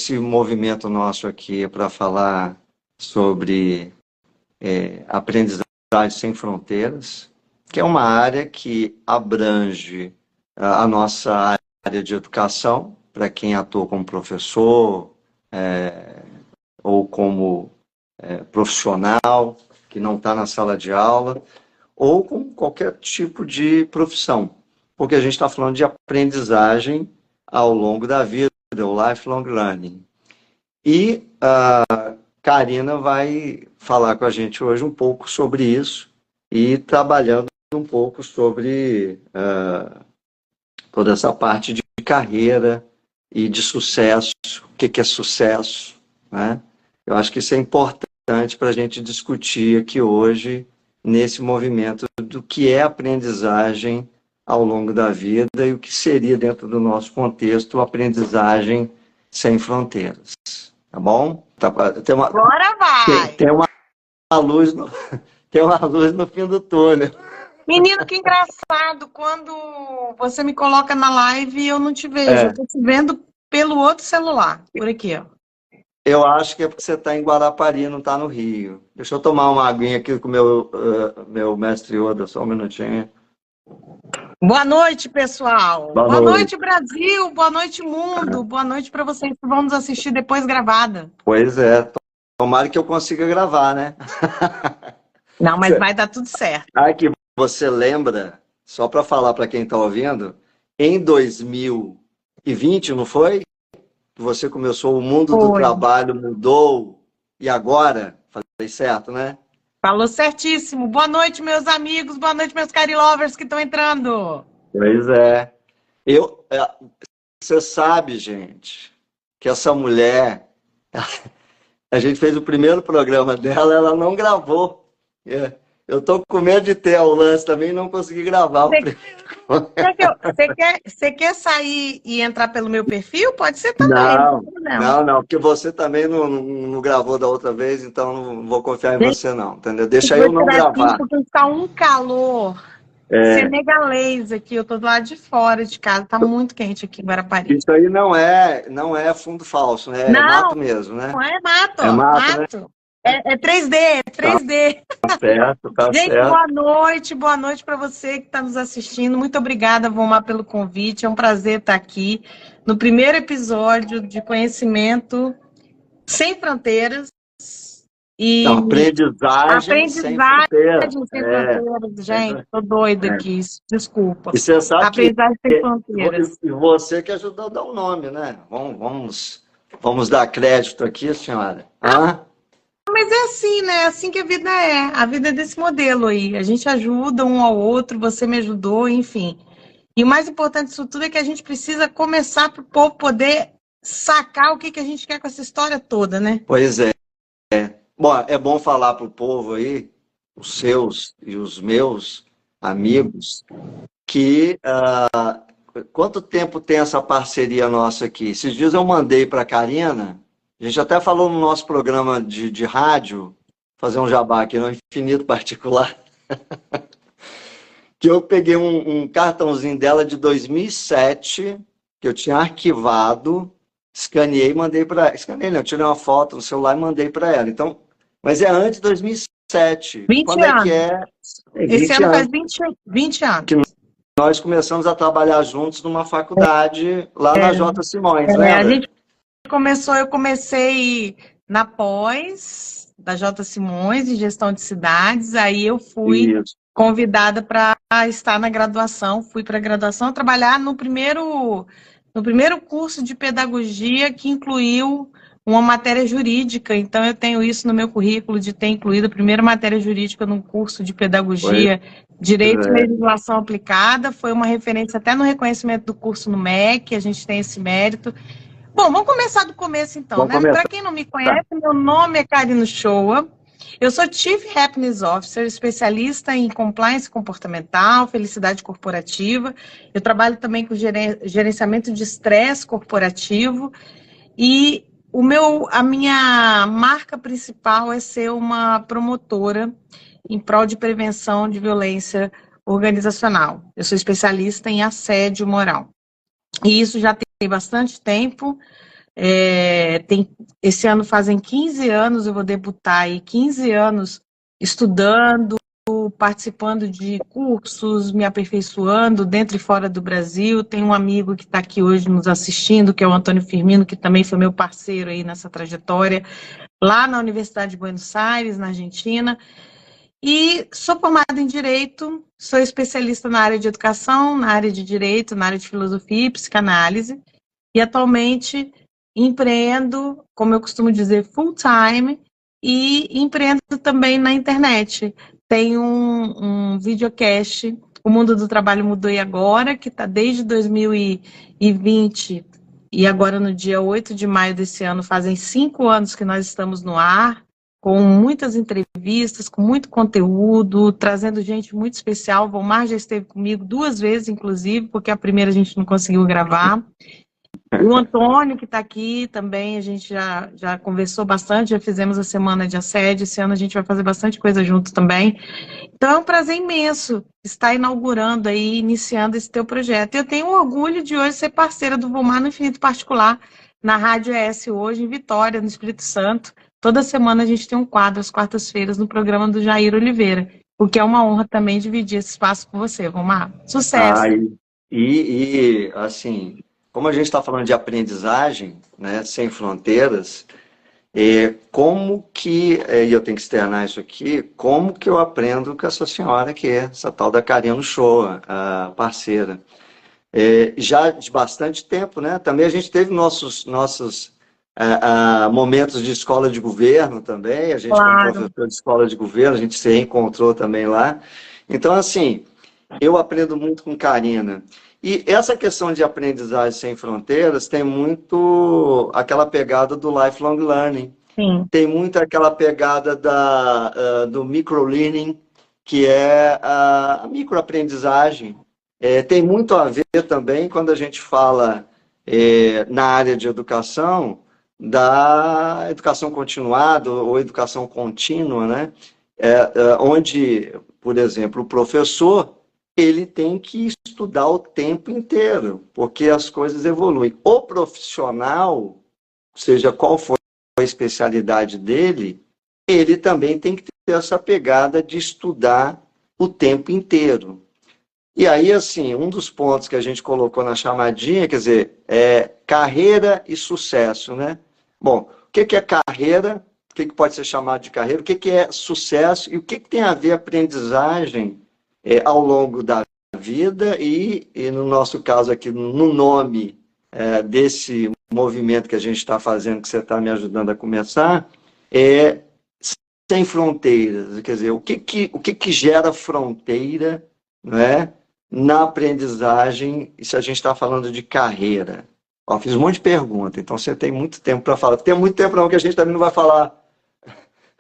esse movimento nosso aqui é para falar sobre aprendizagem sem fronteiras, que é uma área que abrange a nossa área de educação, para quem atua como professor ou como profissional, que não está na sala de aula, ou com qualquer tipo de profissão, porque a gente está falando de aprendizagem ao longo da vida, o lifelong learning. E a Karina vai falar com a gente hoje um pouco sobre isso e trabalhando um pouco sobre toda essa parte de carreira e de sucesso, o que é sucesso, né? Eu acho que isso é importante para a gente discutir aqui hoje, nesse movimento do que é aprendizagem ao longo da vida e o que seria, dentro do nosso contexto, aprendizagem sem fronteiras. Tá bom? Agora vai! Tem uma luz no fim do túnel. Menino, que engraçado. Quando você me coloca na live, eu não te vejo. Eu tô te vendo pelo outro celular. Por aqui, ó. Eu acho que é porque você está em Guarapari, não está no Rio. Deixa eu tomar uma aguinha aqui com o meu mestre Yoda, só um minutinho. Boa noite, pessoal. Boa noite, Brasil. Boa noite, mundo. Boa noite para vocês que vão nos assistir depois gravada. Pois é. Tomara que eu consiga gravar, né? Não, mas vai dar tudo certo. Que você lembra, só para falar para quem está ouvindo, em 2020, não foi? Você começou, o mundo do trabalho mudou, e agora? Falei certo, né? Falou certíssimo. Boa noite, meus amigos. Boa noite, meus Carilovers que estão entrando. Pois é. Você sabe, gente, que essa mulher, a gente fez o primeiro programa dela, ela não gravou. Eu tô com medo de ter o lance também e não conseguir gravar. Você quer sair e entrar pelo meu perfil? Pode ser também. Não, porque você também não gravou da outra vez, então não vou confiar em você não, entendeu? Deixa eu não gravar. Porque está um calor senegalês aqui, eu tô do lado de fora de casa, tá muito quente aqui em Guarapari. Isso aí não é fundo falso, né? É mato mesmo, né? Não é mato, é mato. Né? É 3D, 3D. Tá certo, tá gente, certo. Boa noite para você que está nos assistindo. Muito obrigada, Vomar, pelo convite. É um prazer estar aqui no primeiro episódio de Conhecimento Sem Fronteiras. E aprendizagem sem fronteiras. Gente, tô doida aqui, desculpa. E você sabe aprendizagem sem fronteiras. E você que ajudou a dar o nome, né? Vamos dar crédito aqui, senhora. Mas é assim, né? É assim que a vida é. A vida é desse modelo aí. A gente ajuda um ao outro, você me ajudou, enfim. E o mais importante disso tudo é que a gente precisa começar para o povo poder sacar o que a gente quer com essa história toda, né? Pois é. Bom, é bom falar para o povo aí, os seus e os meus amigos, que quanto tempo tem essa parceria nossa aqui? Esses dias eu mandei para a Karina. A gente até falou no nosso programa de rádio, fazer um jabá aqui no Infinito Particular, que eu peguei um cartãozinho dela de 2007, que eu tinha arquivado, escaneei e mandei para ela. Escaneei, não, eu tirei uma foto no celular e mandei para ela. Então, mas é antes de 2007. 20 Quando anos. É que é? Esse ano faz 20 anos. Que nós começamos a trabalhar juntos numa faculdade lá na J. Simões, né? Eu comecei na pós da J. Simões, de gestão de cidades, aí eu fui convidada para estar na graduação, fui para a graduação trabalhar no primeiro curso de pedagogia que incluiu uma matéria jurídica, então eu tenho isso no meu currículo de ter incluído a primeira matéria jurídica no curso de pedagogia, Direito e Legislação Aplicada, foi uma referência até no reconhecimento do curso no MEC, a gente tem esse mérito. Bom, vamos começar do começo então, né? Para quem não me conhece, meu nome é Karina Shoa, eu sou Chief Happiness Officer, especialista em Compliance comportamental, felicidade corporativa, eu trabalho também com gerenciamento de estresse corporativo e a minha marca principal é ser uma promotora em prol de prevenção de violência organizacional. Eu sou especialista em assédio moral. E isso já tem bastante tempo. Esse ano fazem 15 anos, eu vou debutar aí, 15 anos estudando, participando de cursos, me aperfeiçoando dentro e fora do Brasil. Tem um amigo que está aqui hoje nos assistindo, que é o Antônio Firmino, que também foi meu parceiro aí nessa trajetória, lá na Universidade de Buenos Aires, na Argentina. E sou formada em Direito, sou especialista na área de Educação, na área de Direito, na área de Filosofia e Psicanálise. E atualmente empreendo, como eu costumo dizer, full time, e empreendo também na internet. Tem um videocast, O Mundo do Trabalho Mudou e Agora, que está desde 2020, e agora no dia 8 de maio desse ano, fazem 5 anos que nós estamos no ar, com muitas entrevistas, com muito conteúdo, trazendo gente muito especial. O Volmar já esteve comigo 2 vezes, inclusive, porque a primeira a gente não conseguiu gravar. O Antônio, que está aqui também, a gente já conversou bastante, já fizemos a semana de assédio, esse ano a gente vai fazer bastante coisa junto também. Então é um prazer imenso estar inaugurando aí, iniciando esse teu projeto. Eu tenho orgulho de hoje ser parceira do Volmar no Infinito Particular, na Rádio ES hoje, em Vitória, no Espírito Santo. Toda semana a gente tem um quadro, às quartas-feiras, no programa do Jair Oliveira, o que é uma honra também dividir esse espaço com você, Volmar. Sucesso! Assim, como a gente está falando de aprendizagem, né, sem fronteiras, como que, e eu tenho que externar isso aqui, como que eu aprendo com essa senhora que é essa tal da Karina Uchoa, a parceira. Já de bastante tempo, né? Também a gente teve nossos momentos de escola de governo também, a gente Claro. Como professor de escola de governo, a gente se reencontrou também lá. Então, assim, eu aprendo muito com Karina. E essa questão de aprendizagem sem fronteiras tem muito aquela pegada do lifelong learning. Sim. Tem muito aquela pegada do microlearning, que é a microaprendizagem. Tem muito a ver também, quando a gente fala na área de educação, da educação continuada ou educação contínua, né? Onde, por exemplo, o professor ele tem que estudar o tempo inteiro, porque as coisas evoluem. O profissional, seja qual for a especialidade dele, ele também tem que ter essa pegada de estudar o tempo inteiro. E aí, assim, um dos pontos que a gente colocou na chamadinha, quer dizer, é carreira e sucesso, né? Bom, o que é carreira? O que pode ser chamado de carreira? O que é sucesso? E o que tem a ver a aprendizagem ao longo da vida e, no nosso caso aqui, no nome desse movimento que a gente está fazendo, que você está me ajudando a começar, sem fronteiras. Quer dizer, o que gera fronteira, não é, na aprendizagem, e se a gente está falando de carreira? Ó, fiz um monte de pergunta, então você tem muito tempo para falar. Tem muito tempo não, que a gente também não vai falar,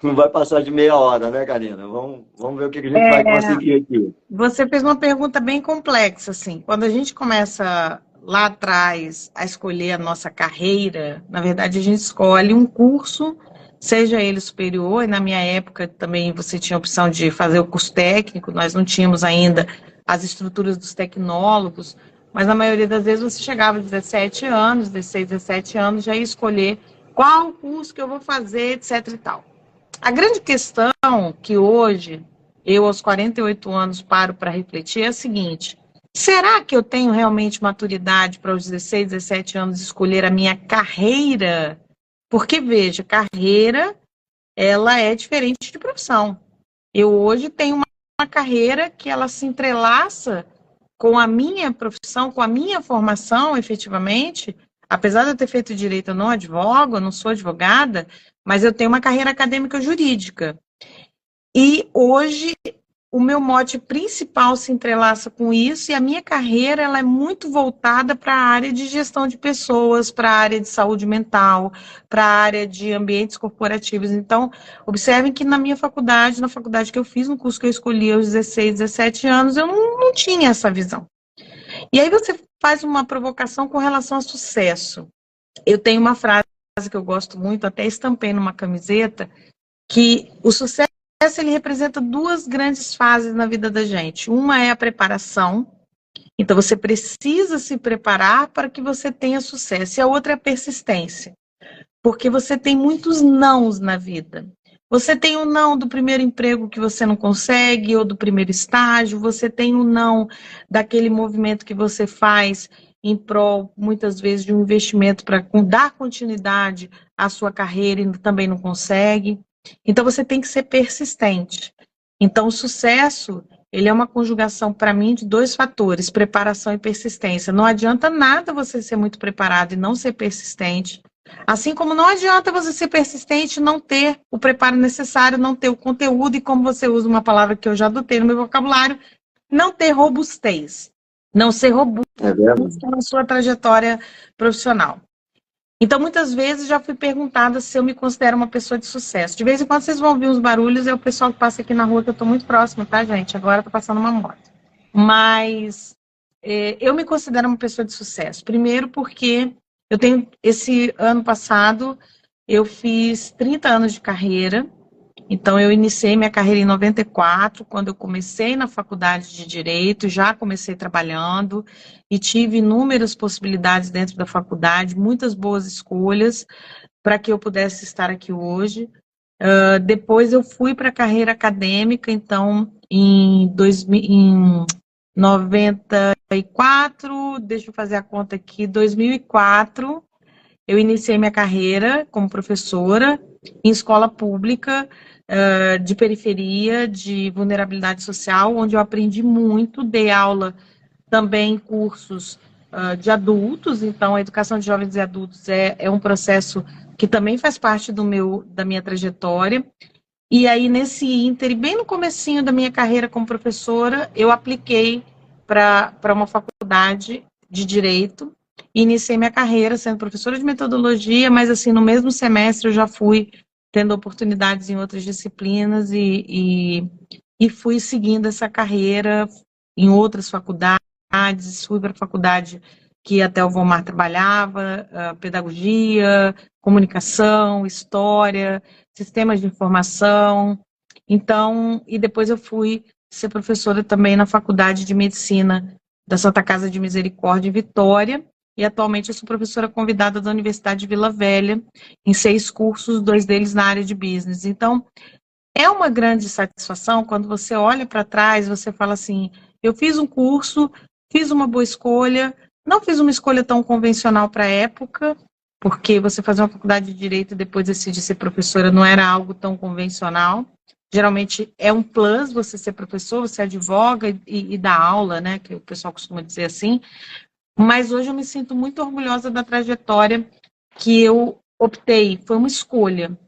não vai passar de meia hora, né, Karina? Vamos ver o que a gente vai conseguir aqui. Você fez uma pergunta bem complexa, assim. Quando a gente começa lá atrás a escolher a nossa carreira, na verdade a gente escolhe um curso, seja ele superior, e na minha época também você tinha a opção de fazer o curso técnico, nós não tínhamos ainda as estruturas dos tecnólogos, mas na maioria das vezes você chegava aos 17 anos, 16, 17 anos, já ia escolher qual curso que eu vou fazer, etc e tal. A grande questão que hoje, eu aos 48 anos paro para refletir é a seguinte: será que eu tenho realmente maturidade para aos 16, 17 anos escolher a minha carreira? Porque, veja, carreira, ela é diferente de profissão. Eu hoje tenho uma carreira que ela se entrelaça com a minha profissão, com a minha formação, efetivamente. Apesar de eu ter feito direito, eu não advogo, eu não sou advogada, mas eu tenho uma carreira acadêmica jurídica. E hoje o meu mote principal se entrelaça com isso, e a minha carreira ela é muito voltada para a área de gestão de pessoas, para a área de saúde mental, para a área de ambientes corporativos. Então, observem que na minha faculdade, na faculdade que eu fiz, no curso que eu escolhi aos 16, 17 anos, eu não tinha essa visão. E aí você faz uma provocação com relação a sucesso. Eu tenho uma frase que eu gosto muito, até estampei numa camiseta, que o sucesso ele representa 2 grandes fases na vida da gente. Uma é a preparação, então você precisa se preparar para que você tenha sucesso, e a outra é a persistência. porque você tem muitos nãos na vida. Você tem o não do primeiro emprego que você não consegue, ou do primeiro estágio, você tem o não daquele movimento que você faz em prol, muitas vezes, de um investimento para dar continuidade à sua carreira e também não consegue. Então, você tem que ser persistente. Então, o sucesso, ele é uma conjugação, para mim, de 2 fatores, preparação e persistência. Não adianta nada você ser muito preparado e não ser persistente. Assim como não adianta você ser persistente e não ter o preparo necessário, não ter o conteúdo, e como você usa uma palavra que eu já adotei no meu vocabulário, não ter robustez. Não ser robusto na sua trajetória profissional. Então, muitas vezes já fui perguntada se eu me considero uma pessoa de sucesso. De vez em quando vocês vão ouvir uns barulhos, é o pessoal que passa aqui na rua, que eu estou muito próxima, tá, gente? Agora está passando uma moto. Mas eu me considero uma pessoa de sucesso. Primeiro porque eu tenho, esse ano passado, eu fiz 30 anos de carreira. Então, eu iniciei minha carreira em 94, quando eu comecei na faculdade de Direito, já comecei trabalhando e tive inúmeras possibilidades dentro da faculdade, muitas boas escolhas para que eu pudesse estar aqui hoje. Depois eu fui para a carreira acadêmica, então, em 94, deixa eu fazer a conta aqui, 2004, eu iniciei minha carreira como professora em escola pública, de periferia, de vulnerabilidade social, onde eu aprendi muito, dei aula também em cursos de adultos, então a educação de jovens e adultos é um processo que também faz parte da minha trajetória. E aí, nesse ínter, bem no comecinho da minha carreira como professora, eu apliquei para uma faculdade de Direito, e iniciei minha carreira sendo professora de metodologia, mas assim, no mesmo semestre eu já fui tendo oportunidades em outras disciplinas e fui seguindo essa carreira em outras faculdades, fui para a faculdade que até o Vomar trabalhava, pedagogia, comunicação, história, sistemas de informação. Então, e depois eu fui ser professora também na Faculdade de Medicina da Santa Casa de Misericórdia em Vitória, e atualmente eu sou professora convidada da Universidade de Vila Velha, em 6 cursos, 2 deles na área de business. Então, é uma grande satisfação quando você olha para trás, você fala assim, eu fiz um curso, fiz uma boa escolha, não fiz uma escolha tão convencional para a época, porque você fazer uma faculdade de Direito e depois decidir ser professora não era algo tão convencional. Geralmente é um plus você ser professor, você advoga e dá aula, né, que o pessoal costuma dizer assim. Mas hoje eu me sinto muito orgulhosa da trajetória que eu optei, foi uma escolha.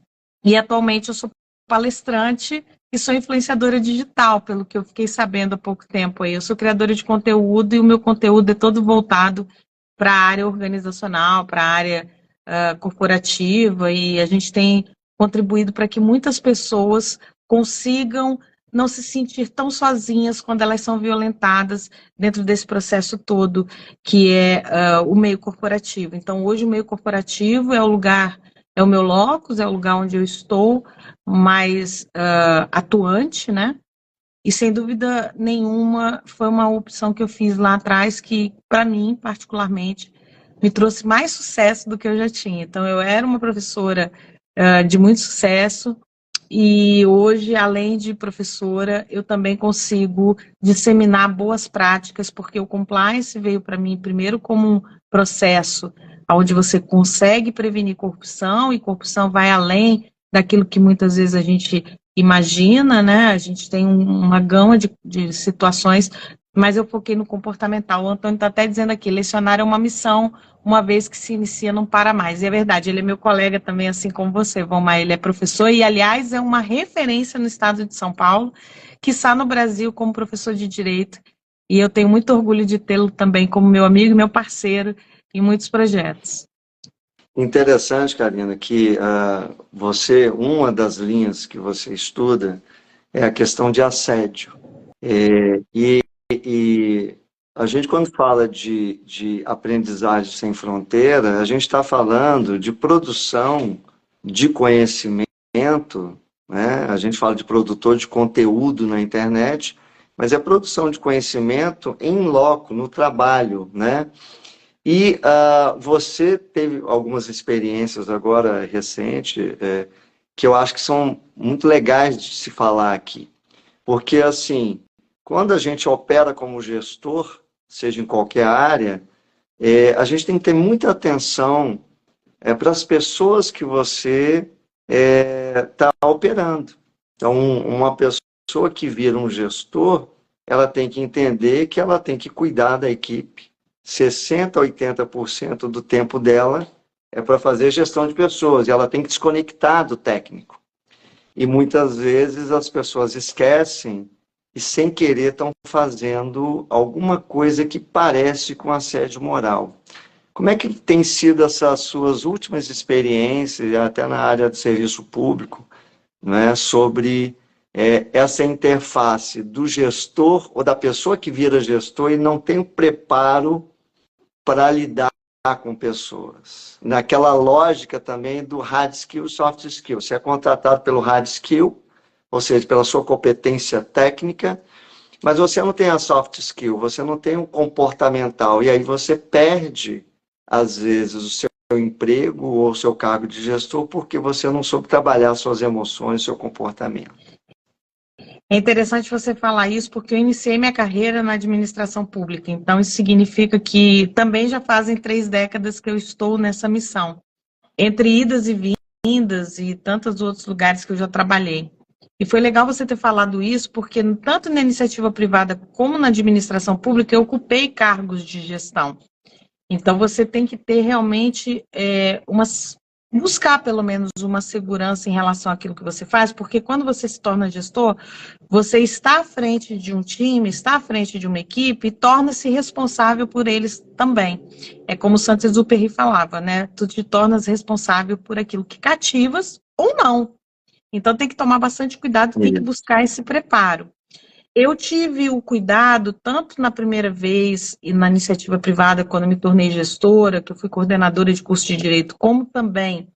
E atualmente eu sou palestrante e sou influenciadora digital, pelo que eu fiquei sabendo há pouco tempo aí. Eu sou criadora de conteúdo e o meu conteúdo é todo voltado para a área organizacional, para a área corporativa, e a gente tem contribuído para que muitas pessoas consigam não se sentir tão sozinhas quando elas são violentadas dentro desse processo todo, que é o meio corporativo. Então, hoje o meio corporativo é o lugar, é o meu locus, é o lugar onde eu estou mais atuante, né? E, sem dúvida nenhuma, foi uma opção que eu fiz lá atrás que, para mim, particularmente, me trouxe mais sucesso do que eu já tinha. Então, eu era uma professora de muito sucesso, e hoje, além de professora, eu também consigo disseminar boas práticas, porque o compliance veio para mim primeiro como um processo onde você consegue prevenir corrupção, e corrupção vai além daquilo que muitas vezes a gente imagina, né? A gente tem uma gama de situações, mas eu foquei no comportamental. O Antônio está até dizendo aqui, lecionar é uma missão, uma vez que se inicia, não para mais. E é verdade, ele é meu colega também, assim como você, Vomar, ele é professor e, aliás, é uma referência no estado de São Paulo, quiçá no Brasil como professor de Direito, e eu tenho muito orgulho de tê-lo também como meu amigo e meu parceiro em muitos projetos. Interessante, Karina, que uma das linhas que você estuda é a questão de assédio. E a gente, quando fala de aprendizagem sem fronteira, a gente está falando de produção de conhecimento, né? A gente fala de produtor de conteúdo na internet, mas é produção de conhecimento em loco, no trabalho, né? E você teve algumas experiências agora recente, que eu acho que são muito legais de se falar aqui. Porque, assim, quando a gente opera como gestor, seja em qualquer área, a gente tem que ter muita atenção para as pessoas que você está operando. Então, uma pessoa que vira um gestor, ela tem que entender que ela tem que cuidar da equipe. 60% a 80% do tempo dela é para fazer gestão de pessoas, e ela tem que desconectar do técnico. E muitas vezes as pessoas esquecem e, sem querer, estão fazendo alguma coisa que parece com assédio moral. Como é que tem sido essas suas últimas experiências, até na área de serviço público, né, sobre essa interface do gestor ou da pessoa que vira gestor e não tem o preparo para lidar com pessoas? Naquela lógica também do hard skill e soft skill. Você é contratado pelo hard skill, ou seja, pela sua competência técnica, mas você não tem a soft skill, você não tem o comportamental, e aí você perde, às vezes, o seu emprego ou o seu cargo de gestor porque você não soube trabalhar suas emoções, seu comportamento. É interessante você falar isso, porque eu iniciei minha carreira na administração pública, então isso significa que também já fazem 3 décadas que eu estou nessa missão, entre idas e vindas e tantos outros lugares que eu já trabalhei. E foi legal você ter falado isso, porque tanto na iniciativa privada como na administração pública eu ocupei cargos de gestão. Então você tem que ter realmente buscar pelo menos uma segurança em relação àquilo que você faz, porque quando você se torna gestor, você está à frente de um time, está à frente de uma equipe e torna-se responsável por eles também. É como o Saint-Exupéry falava, né? Tu te tornas responsável por aquilo que cativas ou não. Então tem que tomar bastante cuidado, tem que buscar esse preparo. Eu tive o cuidado, tanto na primeira vez e na iniciativa privada, quando me tornei gestora, que eu fui coordenadora de curso de Direito, como também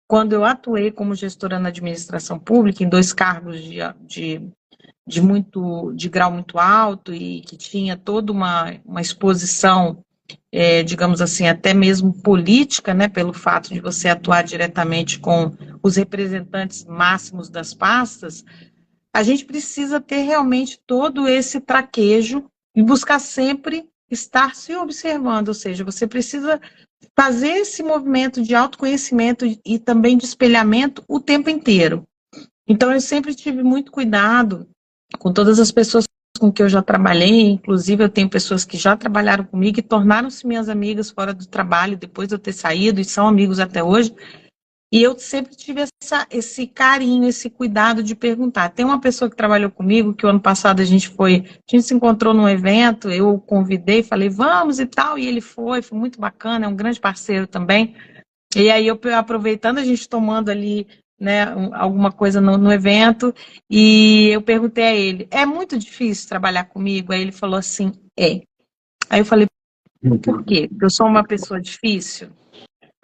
quando eu atuei como gestora na administração pública, em 2 cargos de grau muito alto e que tinha toda uma exposição, digamos assim, até mesmo política, né, pelo fato de você atuar diretamente com os representantes máximos das pastas. A gente precisa ter realmente todo esse traquejo e buscar sempre estar se observando, ou seja, você precisa fazer esse movimento de autoconhecimento e também de espelhamento o tempo inteiro. Então, eu sempre tive muito cuidado com todas as pessoas com que eu já trabalhei, inclusive eu tenho pessoas que já trabalharam comigo e tornaram-se minhas amigas fora do trabalho, depois de eu ter saído, e são amigos até hoje. E eu sempre tive esse carinho, esse cuidado de perguntar. Tem uma pessoa que trabalhou comigo, que o ano passado a gente se encontrou num evento, eu o convidei, falei, vamos e tal, e ele foi muito bacana, é um grande parceiro também. E aí eu aproveitando, a gente tomando ali, né, alguma coisa no evento, e eu perguntei a ele, é muito difícil trabalhar comigo? Aí ele falou assim, é. Aí eu falei, por quê? Porque eu sou uma pessoa difícil?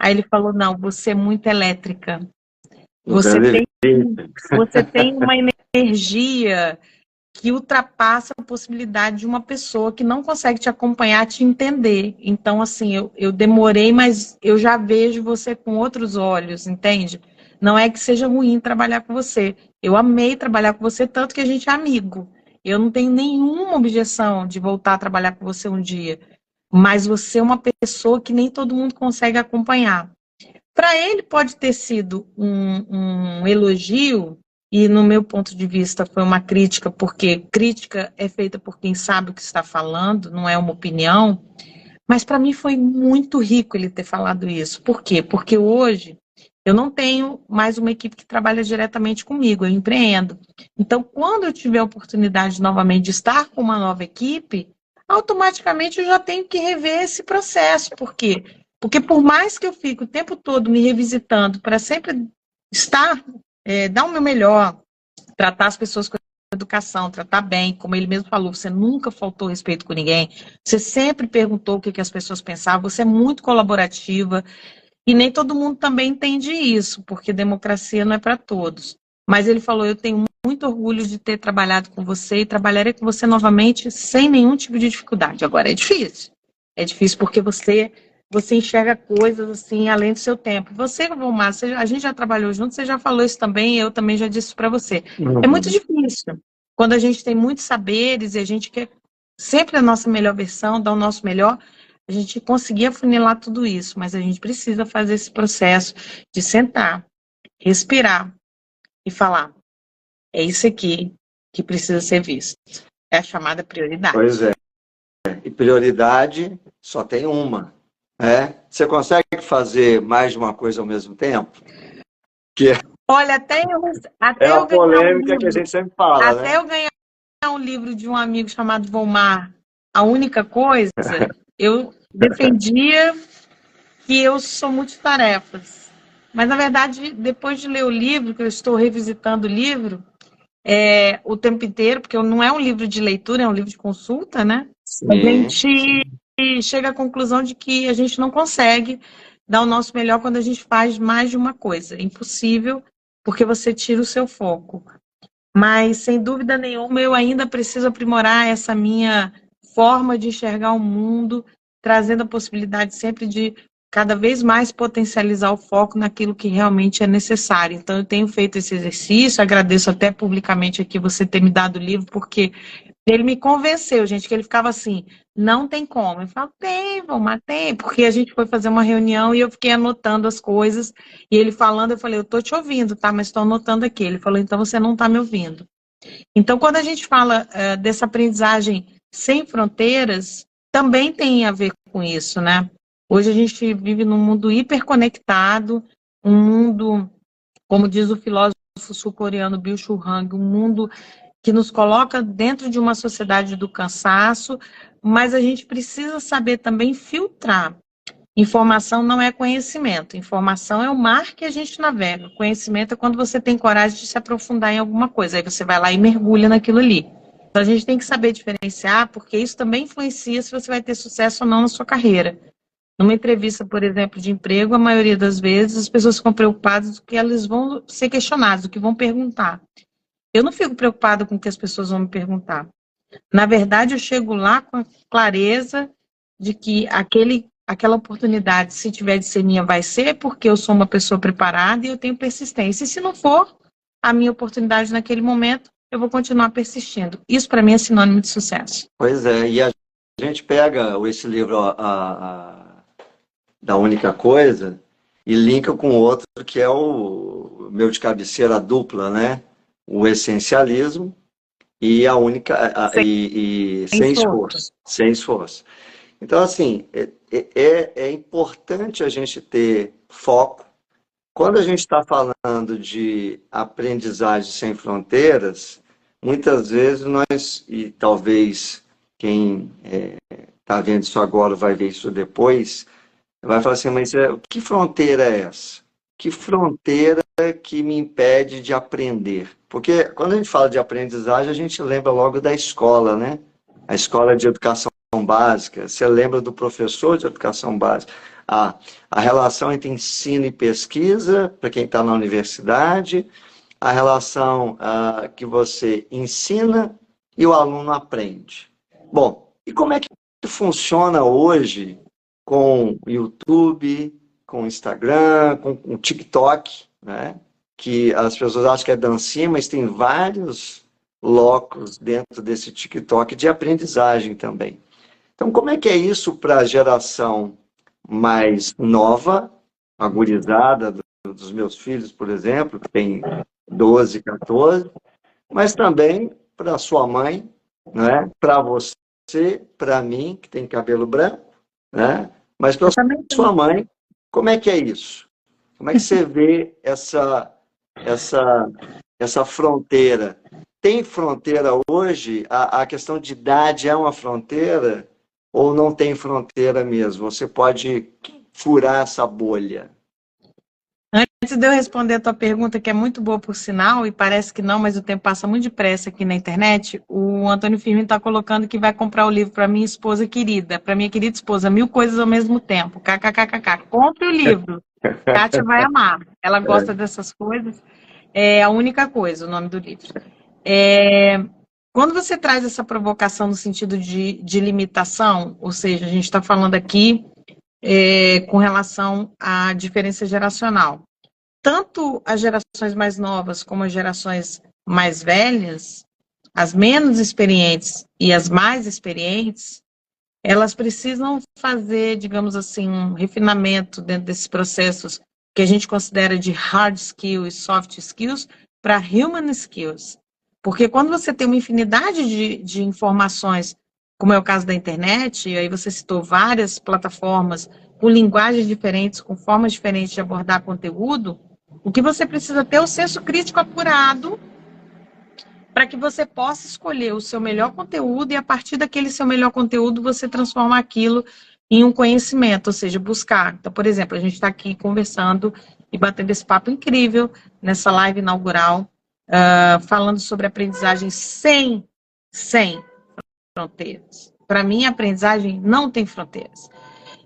Aí ele falou, não, você é muito elétrica. Você tem uma energia que ultrapassa a possibilidade de uma pessoa que não consegue te acompanhar, te entender. Então, assim, eu demorei, mas eu já vejo você com outros olhos, entende? Não é que seja ruim trabalhar com você. Eu amei trabalhar com você, tanto que a gente é amigo. Eu não tenho nenhuma objeção de voltar a trabalhar com você um dia. Mas você é uma pessoa que nem todo mundo consegue acompanhar. Para ele pode ter sido um elogio, e no meu ponto de vista foi uma crítica, porque crítica é feita por quem sabe o que está falando, não é uma opinião, mas para mim foi muito rico ele ter falado isso. Por quê? Porque hoje eu não tenho mais uma equipe que trabalha diretamente comigo, eu empreendo. Então, quando eu tiver a oportunidade novamente de estar com uma nova equipe, automaticamente eu já tenho que rever esse processo. Por quê? Porque por mais que eu fique o tempo todo me revisitando para sempre estar, dar o meu melhor, tratar as pessoas com educação, tratar bem, como ele mesmo falou, você nunca faltou respeito com ninguém, você sempre perguntou o que as pessoas pensavam, você é muito colaborativa, e nem todo mundo também entende isso, porque democracia não é para todos. Mas ele falou, eu tenho muito orgulho de ter trabalhado com você e trabalharei com você novamente sem nenhum tipo de dificuldade. Agora é difícil. É difícil porque você enxerga coisas assim além do seu tempo. Você, Vilmar, a gente já trabalhou junto, você já falou isso também, eu também já disse para você. É muito difícil. Quando a gente tem muitos saberes e a gente quer sempre a nossa melhor versão, dar o nosso melhor, a gente conseguir afunilar tudo isso, mas a gente precisa fazer esse processo de sentar, respirar e falar. É isso aqui que precisa ser visto. É a chamada prioridade. Pois é. E prioridade só tem uma. Você consegue fazer mais de uma coisa ao mesmo tempo? Olha, até a eu ganhar polêmica que a gente sempre fala, até eu ganhar um livro de um amigo chamado Volmar, A Única Coisa, eu defendia que eu sou multitarefas. Mas, na verdade, depois de ler o livro, que eu estou revisitando o livro, o tempo inteiro, porque não é um livro de leitura, é um livro de consulta, né? Sim, a gente chega à conclusão de que a gente não consegue dar o nosso melhor quando a gente faz mais de uma coisa. É impossível, porque você tira o seu foco. Mas, sem dúvida nenhuma, eu ainda preciso aprimorar essa minha forma de enxergar o mundo, trazendo a possibilidade sempre de cada vez mais potencializar o foco naquilo que realmente é necessário. Então, eu tenho feito esse exercício, agradeço até publicamente aqui você ter me dado o livro, porque ele me convenceu, gente, que ele ficava assim, não tem como. Eu falo, tem, Vilmar, tem, porque a gente foi fazer uma reunião e eu fiquei anotando as coisas, e ele falando, eu falei, eu tô te ouvindo, tá, mas estou anotando aqui. Ele falou, então você não está me ouvindo. Então, quando a gente fala dessa aprendizagem sem fronteiras, também tem a ver com isso, né? Hoje a gente vive num mundo hiperconectado, um mundo, como diz o filósofo sul-coreano Byung-Chul Han, um mundo que nos coloca dentro de uma sociedade do cansaço, mas a gente precisa saber também filtrar. Informação não é conhecimento, informação é o mar que a gente navega. Conhecimento é quando você tem coragem de se aprofundar em alguma coisa, aí você vai lá e mergulha naquilo ali. Então a gente tem que saber diferenciar, porque isso também influencia se você vai ter sucesso ou não na sua carreira. Numa entrevista, por exemplo, de emprego, a maioria das vezes as pessoas ficam preocupadas do que elas vão ser questionadas, do que vão perguntar. Eu não fico preocupada com o que as pessoas vão me perguntar. Na verdade, eu chego lá com a clareza de que aquela oportunidade, se tiver de ser minha, vai ser, porque eu sou uma pessoa preparada e eu tenho persistência. E se não for a minha oportunidade naquele momento, eu vou continuar persistindo. Isso, para mim, é sinônimo de sucesso. Pois é, e a gente pega esse livro da Única Coisa e linka com outro que é o meu de cabeceira dupla, né? O essencialismo e a única sem esforço, sem esforço. Então, assim, é importante a gente ter foco. Quando a gente está falando de aprendizagem sem fronteiras, muitas vezes nós, e talvez quem está vendo isso agora vai ver isso depois, vai falar assim, mas que fronteira é essa? Que fronteira que me impede de aprender? Porque quando a gente fala de aprendizagem, a gente lembra logo da escola, né? A escola de educação básica. Você lembra do professor de educação básica. A relação entre ensino e pesquisa, para quem está na universidade, a relação que você ensina e o aluno aprende. Bom, e como é que funciona hoje com o YouTube, com o Instagram, com o TikTok, né? Que as pessoas acham que é dancinha, mas tem vários locos dentro desse TikTok de aprendizagem também. Então, como é que é isso para a geração mais nova, agorizada, dos meus filhos, por exemplo, que tem 12, 14, mas também para sua mãe, né? Para você, para mim, que tem cabelo branco, né? Mas para sua mãe, como é que é isso? Como é que você vê essa fronteira? Tem fronteira hoje? A questão de idade é uma fronteira ou não tem fronteira mesmo? Você pode furar essa bolha? Antes de eu responder a tua pergunta, que é muito boa por sinal, e parece que não, mas o tempo passa muito depressa aqui na internet, o Antônio Firmino está colocando que vai comprar o livro para minha esposa querida, para minha querida esposa, 1000 coisas ao mesmo tempo, kkkk. Compre o livro, Kátia vai amar, ela gosta dessas coisas, é a única coisa, o nome do livro. quando você traz essa provocação no sentido de limitação, ou seja, a gente está falando aqui com relação à diferença geracional. Tanto as gerações mais novas como as gerações mais velhas, as menos experientes e as mais experientes, elas precisam fazer, digamos assim, um refinamento dentro desses processos que a gente considera de hard skills e soft skills para human skills. Porque quando você tem uma infinidade de informações, como é o caso da internet, e aí você citou várias plataformas com linguagens diferentes, com formas diferentes de abordar conteúdo, o que você precisa ter é o senso crítico apurado para que você possa escolher o seu melhor conteúdo e, a partir daquele seu melhor conteúdo, você transformar aquilo em um conhecimento, ou seja, buscar. Então, por exemplo, a gente está aqui conversando e batendo esse papo incrível nessa live inaugural, falando sobre aprendizagem sem fronteiras. Para mim, a aprendizagem não tem fronteiras.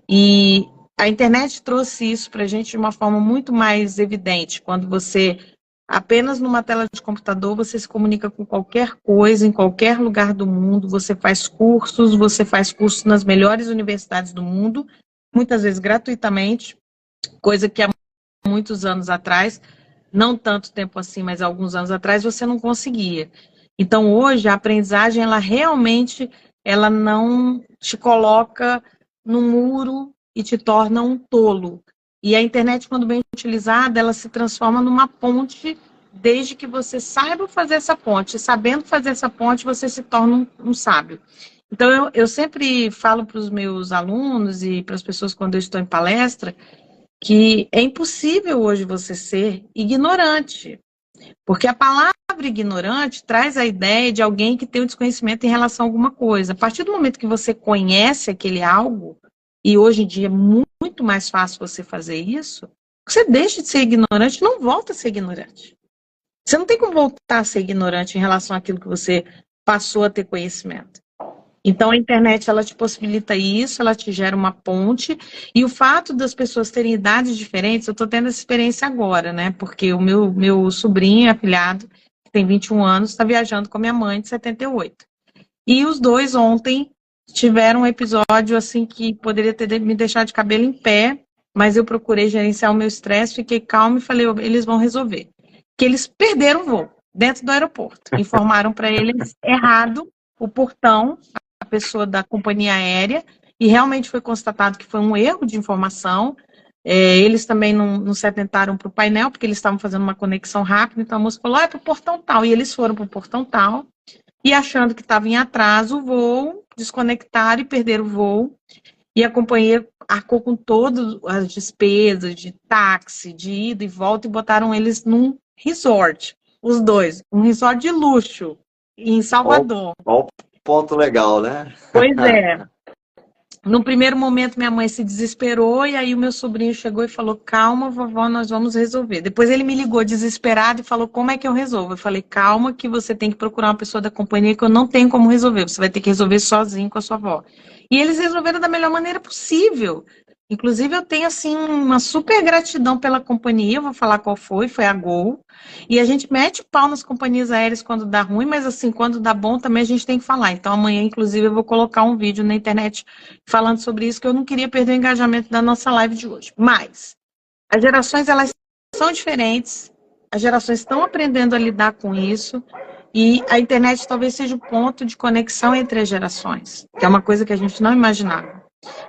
E a internet trouxe isso para a gente de uma forma muito mais evidente, quando você, apenas numa tela de computador, você se comunica com qualquer coisa, em qualquer lugar do mundo, você faz cursos nas melhores universidades do mundo, muitas vezes gratuitamente, coisa que há muitos anos atrás, não tanto tempo assim, mas alguns anos atrás, você não conseguia. Então, hoje, a aprendizagem, ela realmente, ela não te coloca no muro e te torna um tolo. E a internet, quando bem utilizada, ela se transforma numa ponte, desde que você saiba fazer essa ponte. E sabendo fazer essa ponte, você se torna um sábio. Então, eu sempre falo para os meus alunos e para as pessoas quando eu estou em palestra, que é impossível hoje você ser ignorante. Porque a palavra ignorante traz a ideia de alguém que tem um desconhecimento em relação a alguma coisa. A partir do momento que você conhece aquele algo, e hoje em dia é muito mais fácil você fazer isso, você deixa de ser ignorante e não volta a ser ignorante. Você não tem como voltar a ser ignorante em relação àquilo que você passou a ter conhecimento. Então, a internet, ela te possibilita isso, ela te gera uma ponte, e o fato das pessoas terem idades diferentes, eu estou tendo essa experiência agora, né? Porque o meu sobrinho, afilhado, que tem 21 anos, está viajando com a minha mãe, de 78. E os dois, ontem, tiveram um episódio, assim, que poderia ter me deixado de cabelo em pé, mas eu procurei gerenciar o meu estresse, fiquei calma e falei, eles vão resolver. Que eles perderam o voo dentro do aeroporto. Informaram para eles errado o portão, a pessoa da companhia aérea, e realmente foi constatado que foi um erro de informação. Eles também não se atentaram para o painel, porque eles estavam fazendo uma conexão rápida, então a moça falou, é para o portão tal, e eles foram para o portão tal, e achando que estava em atraso o voo, desconectaram e perderam o voo, e a companhia arcou com todas as despesas de táxi, de ida e volta, e botaram eles num resort, os dois, um resort de luxo, em Salvador. Qual ponto legal, né? Pois é. No primeiro momento, minha mãe se desesperou, e aí o meu sobrinho chegou e falou, calma, vovó, nós vamos resolver. Depois ele me ligou desesperado e falou, como é que eu resolvo? Eu falei, calma, que você tem que procurar uma pessoa da companhia que eu não tenho como resolver, você vai ter que resolver sozinho com a sua avó. E eles resolveram da melhor maneira possível. Inclusive, eu tenho, assim, uma super gratidão pela companhia, eu vou falar qual foi a Gol. E a gente mete pau nas companhias aéreas quando dá ruim, mas, assim, quando dá bom também a gente tem que falar. Então, amanhã, inclusive, eu vou colocar um vídeo na internet falando sobre isso, que eu não queria perder o engajamento da nossa live de hoje. Mas, as gerações, elas são diferentes, as gerações estão aprendendo a lidar com isso, e a internet talvez seja o ponto de conexão entre as gerações, que é uma coisa que a gente não imaginava.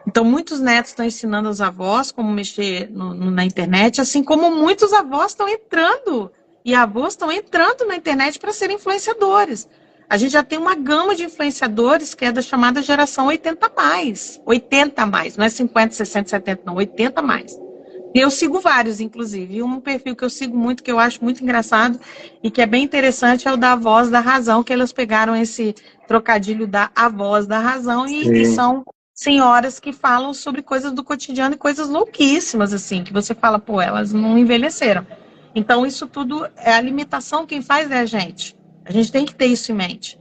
Então, muitos netos estão ensinando aos avós como mexer na internet, assim como muitos avós estão entrando e avós estão entrando na internet para serem influenciadores. A gente já tem uma gama de influenciadores que é da chamada geração 80+. 80+, não é 50, 60, 70, não, 80+. E eu sigo vários, inclusive. E um perfil que eu sigo muito, que eu acho muito engraçado e que é bem interessante, é o da Voz da Razão, que elas pegaram esse trocadilho da A Voz da Razão e são senhoras que falam sobre coisas do cotidiano e coisas louquíssimas, assim, que você fala, pô, elas não envelheceram. Então, isso tudo é a limitação, quem faz é a gente. A gente tem que ter isso em mente.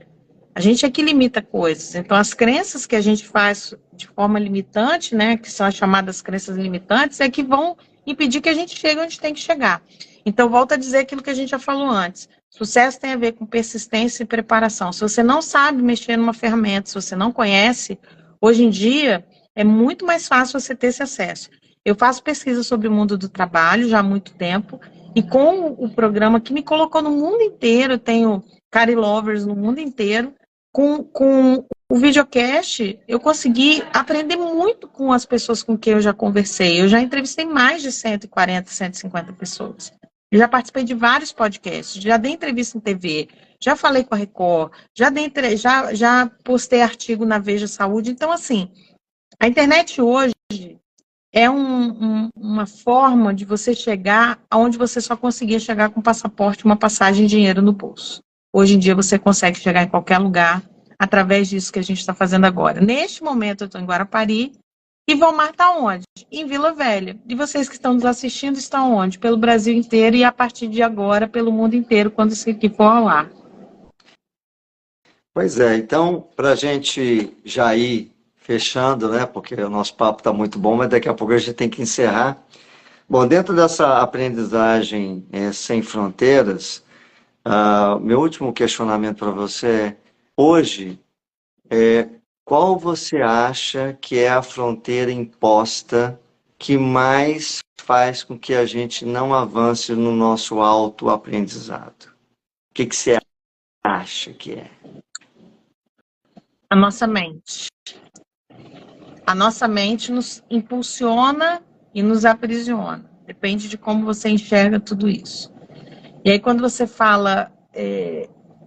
A gente é que limita coisas. Então, as crenças que a gente faz de forma limitante, né, que são as chamadas crenças limitantes, é que vão impedir que a gente chegue onde tem que chegar. Então, volto a dizer aquilo que a gente já falou antes. Sucesso tem a ver com persistência e preparação. Se você não sabe mexer numa ferramenta, se você não conhece, hoje em dia é muito mais fácil você ter esse acesso. Eu faço pesquisa sobre o mundo do trabalho já há muito tempo, e com o programa que me colocou no mundo inteiro, eu tenho Cari Lovers no mundo inteiro, com o videocast, eu consegui aprender muito com as pessoas com quem eu já conversei. Eu já entrevistei mais de 140, 150 pessoas. Eu já participei de vários podcasts, já dei entrevista em TV, já falei com a Record, já postei artigo na Veja Saúde. Então, assim, a internet hoje é uma forma de você chegar aonde você só conseguia chegar com passaporte, uma passagem e dinheiro no bolso. Hoje em dia você consegue chegar em qualquer lugar através disso que a gente está fazendo agora. Neste momento eu estou em Guarapari e Valmar está onde? Em Vila Velha. E vocês que estão nos assistindo estão onde? Pelo Brasil inteiro e a partir de agora pelo mundo inteiro, quando isso aqui for ao ar. Pois é, então, para a gente já ir fechando, né, porque o nosso papo está muito bom, mas daqui a pouco a gente tem que encerrar. Bom, dentro dessa aprendizagem sem fronteiras, meu último questionamento para você é, hoje, qual você acha que é a fronteira imposta que mais faz com que a gente não avance no nosso autoaprendizado? O que você acha que é? A nossa mente. A nossa mente nos impulsiona e nos aprisiona. Depende de como você enxerga tudo isso. E aí, quando você fala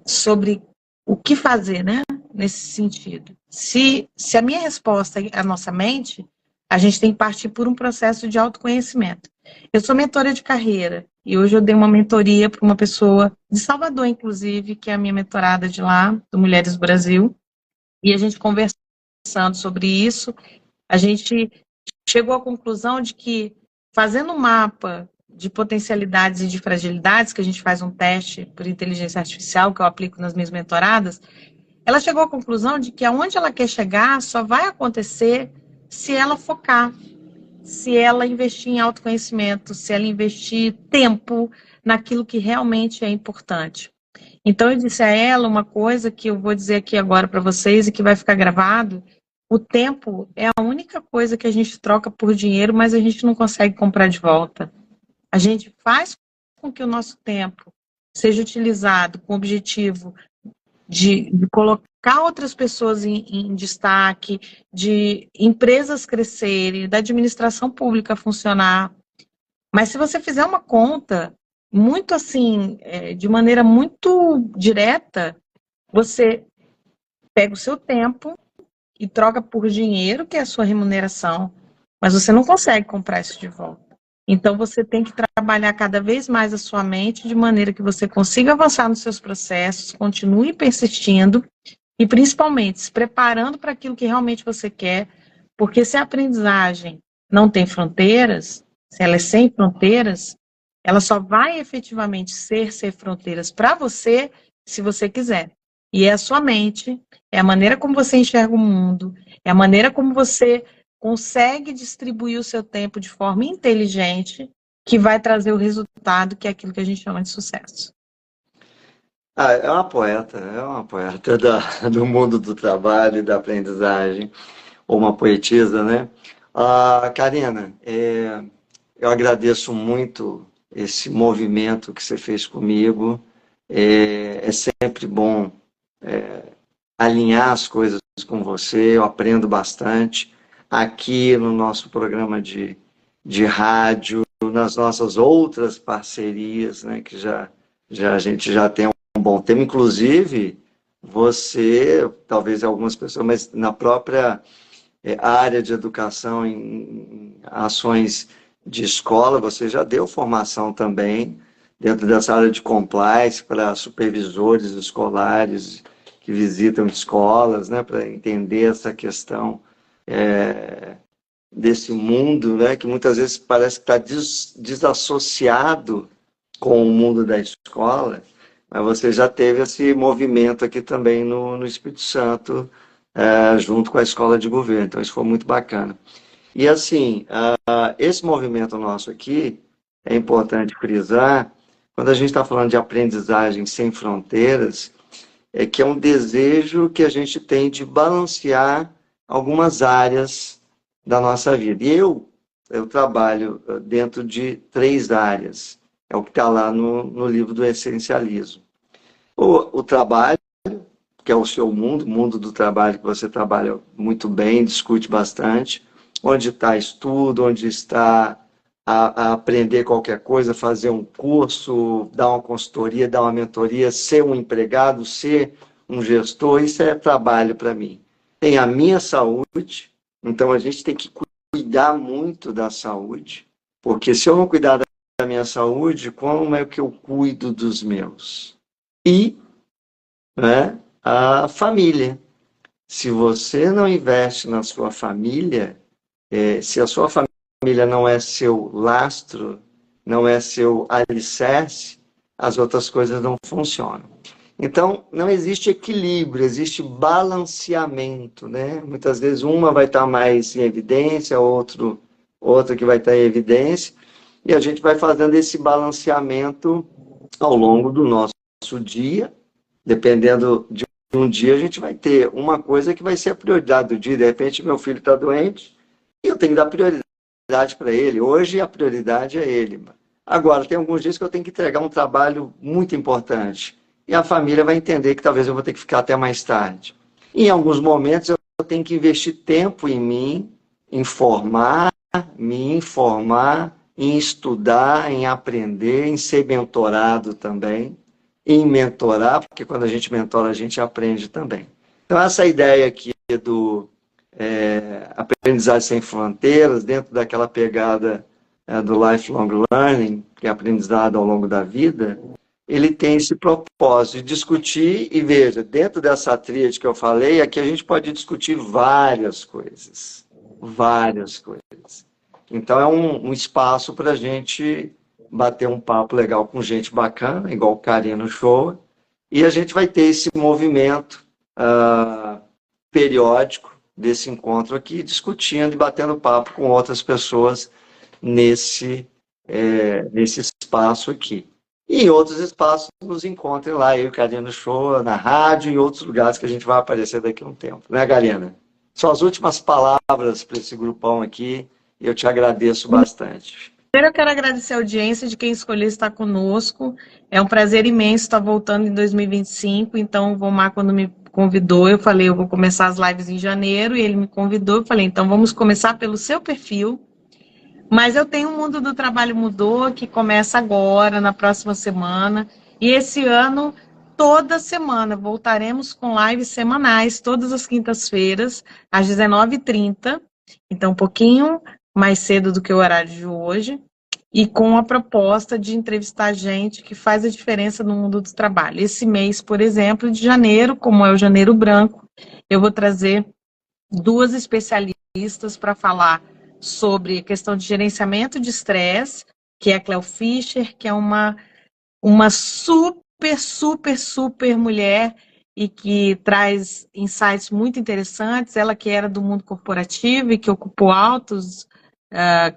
sobre o que fazer, né, nesse sentido, se a minha resposta é a nossa mente, a gente tem que partir por um processo de autoconhecimento. Eu sou mentora de carreira e hoje eu dei uma mentoria para uma pessoa de Salvador, inclusive, que é a minha mentorada de lá, do Mulheres Brasil, e a gente conversando sobre isso, a gente chegou à conclusão de que, fazendo um mapa de potencialidades e de fragilidades, que a gente faz um teste por inteligência artificial, que eu aplico nas minhas mentoradas, ela chegou à conclusão de que aonde ela quer chegar só vai acontecer se ela focar, se ela investir em autoconhecimento, se ela investir tempo naquilo que realmente é importante. Então, eu disse a ela uma coisa que eu vou dizer aqui agora para vocês e que vai ficar gravado. O tempo é a única coisa que a gente troca por dinheiro, mas a gente não consegue comprar de volta. A gente faz com que o nosso tempo seja utilizado com o objetivo de colocar outras pessoas em destaque, de empresas crescerem, da administração pública funcionar. Mas se você fizer uma conta muito assim, de maneira muito direta, você pega o seu tempo e troca por dinheiro, que é a sua remuneração, mas você não consegue comprar isso de volta. Então, você tem que trabalhar cada vez mais a sua mente, de maneira que você consiga avançar nos seus processos, continue persistindo e, principalmente, se preparando para aquilo que realmente você quer, porque se a aprendizagem não tem fronteiras, se ela é sem fronteiras, ela só vai efetivamente ser fronteiras para você, se você quiser. E é a sua mente, é a maneira como você enxerga o mundo, é a maneira como você consegue distribuir o seu tempo de forma inteligente que vai trazer o resultado, que é aquilo que a gente chama de sucesso. É uma poeta do mundo do trabalho e da aprendizagem, ou uma poetisa, né? Karina, eu agradeço muito esse movimento que você fez comigo. É sempre bom alinhar as coisas com você, eu aprendo bastante aqui no nosso programa de rádio, nas nossas outras parcerias, né, que a gente já tem um bom tempo, inclusive você, talvez algumas pessoas, mas na própria área de educação, em ações de escola, você já deu formação também dentro dessa área de compliance para supervisores escolares que visitam escolas, né, para entender essa questão desse mundo, né, que muitas vezes parece que está desassociado com o mundo da escola, mas você já teve esse movimento aqui também no Espírito Santo, junto com a escola de governo, então isso foi muito bacana. E assim, esse movimento nosso aqui, é importante frisar, quando a gente está falando de aprendizagem sem fronteiras, é que é um desejo que a gente tem de balancear algumas áreas da nossa vida. E eu trabalho dentro de 3 áreas, é o que está lá no livro do Essencialismo. O trabalho, que é o seu mundo, o mundo do trabalho que você trabalha muito bem, discute bastante, onde está estudo, onde está a aprender qualquer coisa, fazer um curso, dar uma consultoria, dar uma mentoria, ser um empregado, ser um gestor, isso é trabalho para mim. Tem a minha saúde, então a gente tem que cuidar muito da saúde, porque se eu não cuidar da minha saúde, como é que eu cuido dos meus? E, né, a família. Se você não investe na sua família, se a sua família não é seu lastro, não é seu alicerce, as outras coisas não funcionam. Então, não existe equilíbrio, existe balanceamento, né? Muitas vezes uma vai estar mais em evidência, outra que vai estar em evidência, e a gente vai fazendo esse balanceamento ao longo do nosso dia, dependendo de um dia, a gente vai ter uma coisa que vai ser a prioridade do dia. De repente, meu filho está doente e eu tenho que dar prioridade para ele. Hoje, a prioridade é ele. Agora, tem alguns dias que eu tenho que entregar um trabalho muito importante. E a família vai entender que talvez eu vou ter que ficar até mais tarde. Em alguns momentos, eu tenho que investir tempo em mim, em me informar, em estudar, em aprender, em ser mentorado também, em mentorar, porque quando a gente mentora, a gente aprende também. Então, essa ideia aqui do aprendizagem sem fronteiras, dentro daquela pegada do lifelong learning, que é aprendizado ao longo da vida, ele tem esse propósito de discutir, e veja, dentro dessa tríade que eu falei, aqui a gente pode discutir várias coisas. Várias coisas. Então, é um espaço para a gente bater um papo legal com gente bacana, igual o Karina Shoa, e a gente vai ter esse movimento periódico desse encontro aqui, discutindo e batendo papo com outras pessoas nesse espaço aqui. E em outros espaços nos encontrem lá, eu e o Karina Shoa, na rádio e em outros lugares que a gente vai aparecer daqui a um tempo. Né, Karina? Suas últimas palavras para esse grupão aqui, eu te agradeço bastante. Primeiro eu quero agradecer a audiência de quem escolheu estar conosco. É um prazer imenso estar voltando em 2025, então o Vomar, quando me convidou, eu falei, eu vou começar as lives em janeiro, e ele me convidou, eu falei, então vamos começar pelo seu perfil. Mas eu tenho o Mundo do Trabalho Mudou, que começa agora, na próxima semana. E esse ano, toda semana, voltaremos com lives semanais, todas as quintas-feiras, às 19h30. Então, um pouquinho mais cedo do que o horário de hoje. E com a proposta de entrevistar gente que faz a diferença no mundo do trabalho. Esse mês, por exemplo, de janeiro, como é o Janeiro Branco, eu vou trazer 2 especialistas para falar sobre a questão de gerenciamento de estresse, que é a Cleo Fischer, que é uma super, super, super mulher e que traz insights muito interessantes. Ela que era do mundo corporativo e que ocupou altos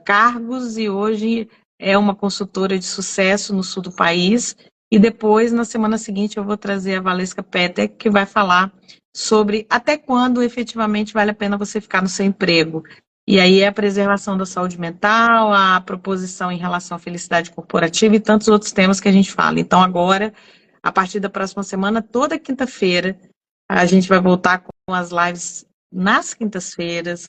cargos e hoje é uma consultora de sucesso no sul do país. E depois, na semana seguinte, eu vou trazer a Valesca Petek, que vai falar sobre até quando efetivamente vale a pena você ficar no seu emprego. E aí é a preservação da saúde mental, a proposição em relação à felicidade corporativa e tantos outros temas que a gente fala. Então agora, a partir da próxima semana, toda quinta-feira, a gente vai voltar com as lives nas quintas-feiras,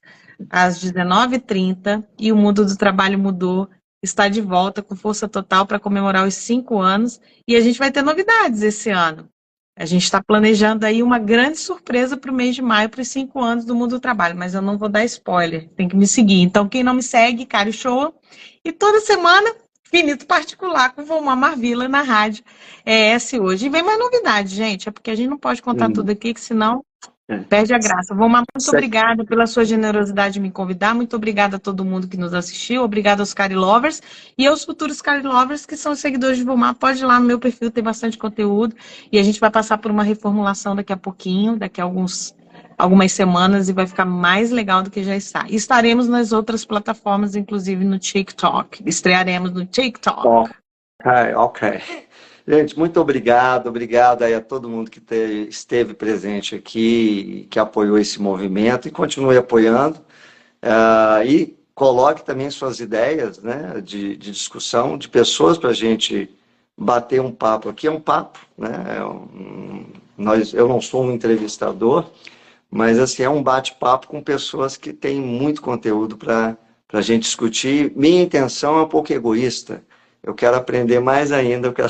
às 19h30, e o Mundo do Trabalho Mudou, está de volta com força total para comemorar os 5 anos, e a gente vai ter novidades esse ano. A gente está planejando aí uma grande surpresa para o mês de maio, para os 5 anos do Mundo do Trabalho, mas eu não vou dar spoiler, tem que me seguir. Então, quem não me segue, Cari Shoa, e toda semana, Finito Particular com Vomar Marvila na rádio ES hoje. E vem mais novidade, gente, é porque a gente não pode contar tudo aqui, que senão perde a graça. Vomar, muito obrigada pela sua generosidade de me convidar, muito obrigada a todo mundo que nos assistiu, obrigada aos Cari Lovers e aos futuros Cari Lovers que são seguidores de Vomar. Pode ir lá no meu perfil, tem bastante conteúdo e a gente vai passar por uma reformulação daqui a pouquinho, daqui a algumas semanas, e vai ficar mais legal do que já está. E estaremos nas outras plataformas, inclusive no TikTok. Estrearemos no TikTok. Ok. Gente, muito obrigado. Obrigado aí a todo mundo que esteve presente aqui, que apoiou esse movimento e continue apoiando. E coloque também suas ideias, né, de discussão, de pessoas para a gente bater um papo. Aqui é um papo, né? Eu não sou um entrevistador, mas assim, é um bate-papo com pessoas que têm muito conteúdo para a gente discutir. Minha intenção é um pouco egoísta. Eu quero aprender mais ainda com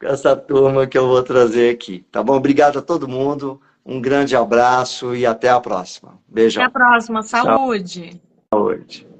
essa turma que eu vou trazer aqui. Tá bom? Obrigado a todo mundo. Um grande abraço e até a próxima. Até a Beijão. próxima. Saúde. Saúde.